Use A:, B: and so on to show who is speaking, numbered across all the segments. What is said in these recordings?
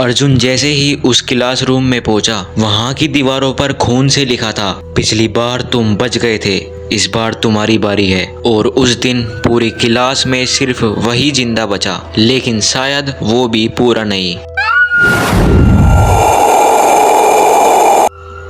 A: अर्जुन जैसे ही उस क्लासरूम में पहुंचा, वहां की दीवारों पर खून से लिखा था, पिछली बार तुम बच गए थे, इस बार तुम्हारी बारी है। और उस दिन पूरी क्लास में सिर्फ वही जिंदा बचा, लेकिन शायद वो भी पूरा नहीं।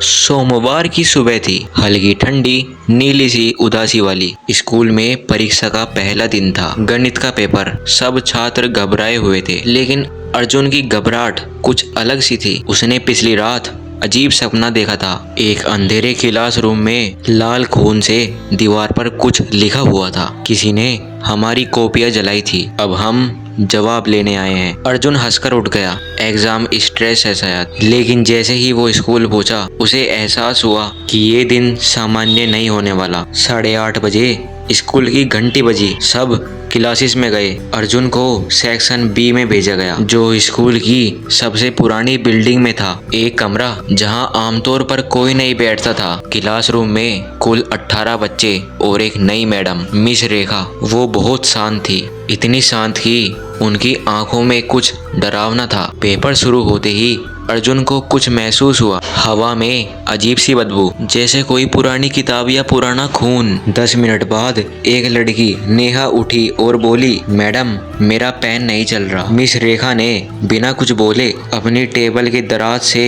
A: सोमवार की सुबह थी, हल्की ठंडी, नीली सी उदासी वाली। स्कूल में परीक्षा का पहला दिन था, गणित का पेपर। सब छात्र घबराए हुए थे, लेकिन अर्जुन की घबराहट कुछ अलग सी थी। उसने पिछली रात अजीब सपना देखा था। एक अंधेरे क्लासरूम में लाल खून से दीवार पर कुछ लिखा हुआ था। किसी ने हमारी कॉपियां जलाई थी, अब हम जवाब लेने आए हैं। अर्जुन हंसकर उठ गया। एग्जाम स्ट्रेस है शायद। लेकिन जैसे ही वो स्कूल पहुंचा, उसे एहसास हुआ कि ये दिन सामान्य नहीं होने वाला। 8:30 बजे स्कूल की घंटी बजी। सब क्लासेस में गए। अर्जुन को सेक्शन बी में भेजा गया, जो स्कूल की सबसे पुरानी बिल्डिंग में था। एक कमरा जहां आमतौर पर कोई नहीं बैठता था। क्लासरूम में कुल 18 बच्चे और एक नई मैडम, मिस रेखा। वो बहुत शांत थी, इतनी शांत कि उनकी आंखों में कुछ डरावना था। पेपर शुरू होते ही अर्जुन को कुछ महसूस हुआ। हवा में अजीब सी बदबू, जैसे कोई पुरानी किताब या पुराना खून। 10 मिनट बाद एक लड़की नेहा उठी और बोली, मैडम मेरा पेन नहीं चल रहा। मिस रेखा ने बिना कुछ बोले अपनी टेबल के दराज से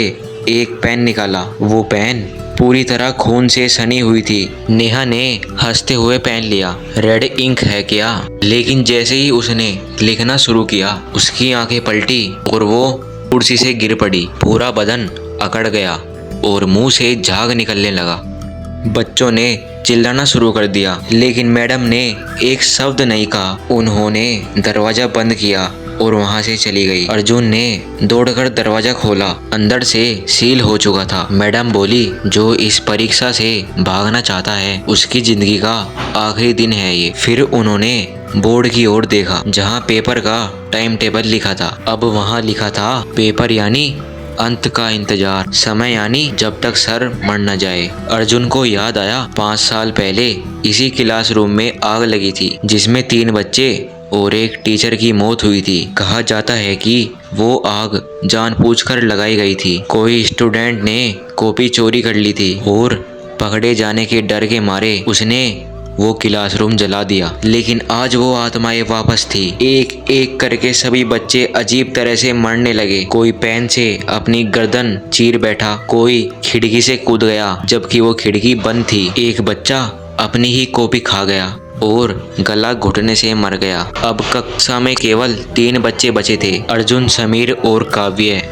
A: एक पेन निकाला। वो पेन पूरी तरह खून से सनी हुई थी। नेहा ने हंसते हुए पेन लिया। रेड इंक है क्या? लेकिन जैसे ही उसने लिखना शुरू किया, उसकी आंखें पलटी और वो कुर्सी से गिर पड़ी। पूरा बदन अकड़ गया और मुंह से झाग निकलने लगा। बच्चों ने चिल्लाना शुरू कर दिया, लेकिन मैडम ने एक शब्द नहीं कहा। उन्होंने दरवाजा बंद किया और वहां से चली गई। अर्जुन ने दौड़कर दरवाजा खोला। अंदर से सील हो चुका था। मैडम बोली, जो इस परीक्षा से भागना चाहता है, उसकी जिंदगी का आखिरी दिन है ये। फिर उन्होंने बोर्ड की ओर देखा, जहां पेपर का टाइम टेबल लिखा था। अब वहां लिखा था, पेपर यानी अंत का इंतजार, समय यानी जब तक सर मर न जाए। अर्जुन को याद आया, 5 साल पहले इसी क्लासरूम में आग लगी थी, जिसमें 3 बच्चे और एक टीचर की मौत हुई थी। कहा जाता है कि वो आग जानबूझकर लगाई गई थी। कोई स्टूडेंट ने कॉपी चोरी कर ली थी और पकड़े जाने के डर के मारे उसने वो क्लासरूम जला दिया। लेकिन आज वो आत्माएं वापस थी। एक एक करके सभी बच्चे अजीब तरह से मरने लगे। कोई पेन से अपनी गर्दन चीर बैठा, कोई खिड़की से कूद गया जबकि वो खिड़की बंद थी। एक बच्चा अपनी ही कॉपी खा गया और गला घुटने से मर गया। अब कक्षा में केवल 3 बच्चे बचे थे, अर्जुन, समीर और काव्य।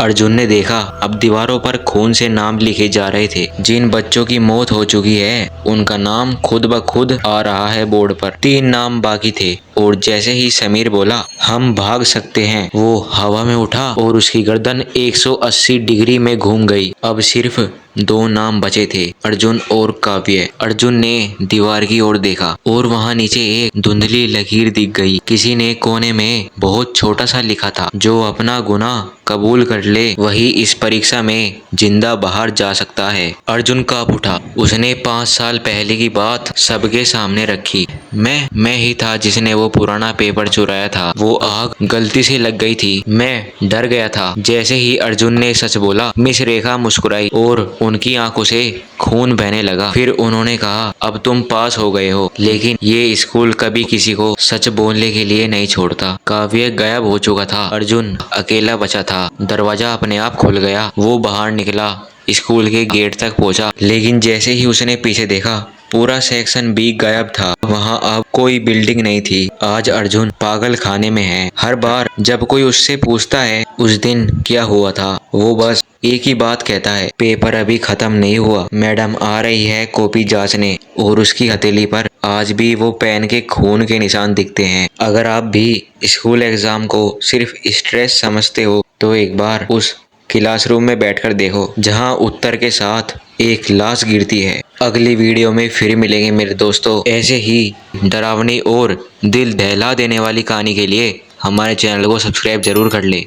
A: अर्जुन ने देखा, अब दीवारों पर खून से नाम लिखे जा रहे थे। जिन बच्चों की मौत हो चुकी है, उनका नाम खुद ब खुद आ रहा है बोर्ड पर। 3 नाम बाकी थे और जैसे ही समीर बोला, हम भाग सकते हैं, वो हवा में उठा और उसकी गर्दन 180 डिग्री में घूम गई। अब सिर्फ 2 नाम बचे थे, अर्जुन और काव्य। अर्जुन ने दीवार की ओर देखा और वहां नीचे एक धुंधली लकीर दिख गई। किसी ने कोने में बहुत छोटा सा लिखा था, जो अपना गुनाह कबूल कर ले, वही इस परीक्षा में जिंदा बाहर जा सकता है। अर्जुन कांप उठा। उसने 5 साल पहले की बात सबके सामने रखी। मैं ही था जिसने वो पुराना पेपर चुराया था। वो आग गलती से लग गई थी। मैं डर गया था। जैसे ही अर्जुन ने सच बोला, मिस रेखा मुस्कुराई और उनकी आंखों से खून बहने लगा। फिर उन्होंने कहा, अब तुम पास हो गए हो, लेकिन ये स्कूल कभी किसी को सच बोलने के लिए नहीं छोड़ता। काव्य गायब हो चुका था। अर्जुन अकेला बचा था। दरवाजा अपने आप खुल गया। वो बाहर निकला, स्कूल के गेट तक पहुंचा, लेकिन जैसे ही उसने पीछे देखा, पूरा सेक्शन बी गायब था। वहां अब कोई बिल्डिंग नहीं थी। आज अर्जुन पागल खाने में है। हर बार जब कोई उससे पूछता है उस दिन क्या हुआ था, वो बस एक ही बात कहता है, पेपर अभी खत्म नहीं हुआ, मैडम आ रही है कॉपी जांचने। और उसकी हथेली पर आज भी वो पेन के खून के निशान दिखते हैं। अगर आप भी स्कूल एग्जाम को सिर्फ स्ट्रेस समझते हो, तो एक बार उस क्लासरूम में बैठकर देखो, जहां उत्तर के साथ एक लाश गिरती है। अगली वीडियो में फिर मिलेंगे मेरे दोस्तों। ऐसे ही डरावनी और दिल दहला देने वाली कहानी के लिए हमारे चैनल को सब्सक्राइब जरूर कर ले।